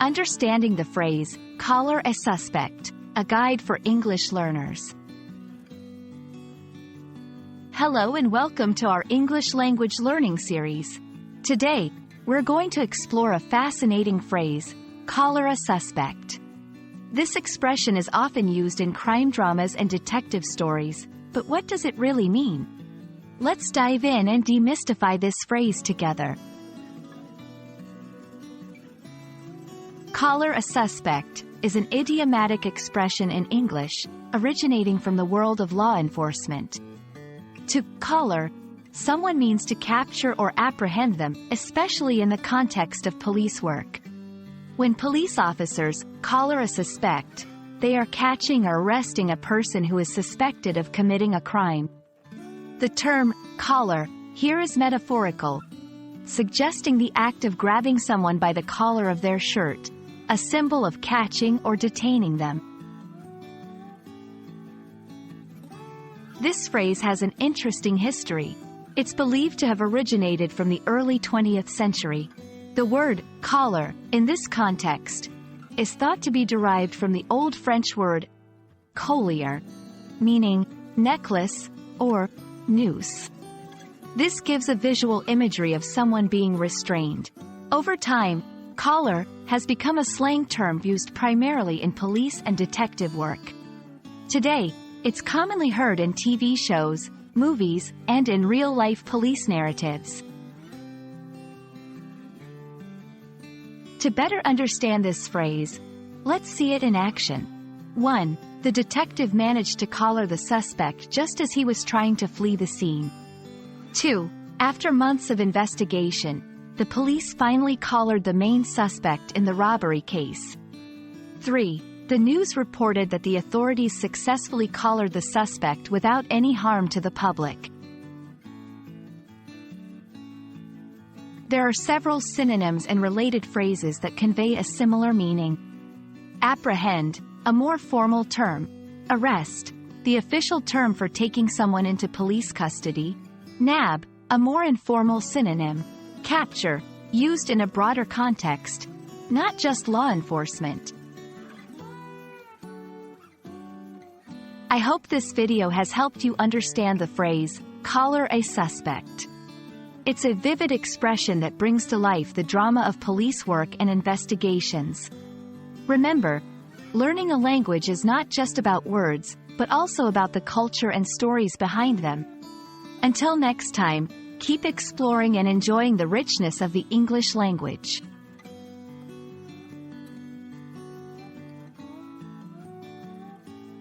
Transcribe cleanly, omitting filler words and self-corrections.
Understanding the phrase, collar a suspect, a guide for English learners. Hello and welcome to our English language learning series. Today, we're going to explore a fascinating phrase, collar a suspect. This expression is often used in crime dramas and detective stories, but what does it really mean? Let's dive in and demystify this phrase together. Collar a suspect is an idiomatic expression in English, originating from the world of law enforcement. To collar someone means to capture or apprehend them, especially in the context of police work. When police officers collar a suspect, they are catching or arresting a person who is suspected of committing a crime. The term collar here is metaphorical, suggesting the act of grabbing someone by the collar of their shirt, a symbol of catching or detaining them. This phrase has an interesting history. It's believed to have originated from the early 20th century. The word collar, in this context, is thought to be derived from the Old French word collier, meaning necklace or noose. This gives a visual imagery of someone being restrained. Over time, collar has become a slang term used primarily in police and detective work. Today, it's commonly heard in TV shows, movies, and in real-life police narratives. To better understand this phrase, let's see it in action. 1. The detective managed to collar the suspect just as he was trying to flee the scene. 2. After months of investigation, the police finally collared the main suspect in the robbery case. 3. The news reported that the authorities successfully collared the suspect without any harm to the public. There are several synonyms and related phrases that convey a similar meaning. Apprehend, a more formal term. Arrest, the official term for taking someone into police custody. Nab, a more informal synonym. Capture, used in a broader context, not just law enforcement. I hope this video has helped you understand the phrase, collar a suspect. It's a vivid expression that brings to life the drama of police work and investigations. Remember, learning a language is not just about words, but also about the culture and stories behind them. Until next time, keep exploring and enjoying the richness of the English language.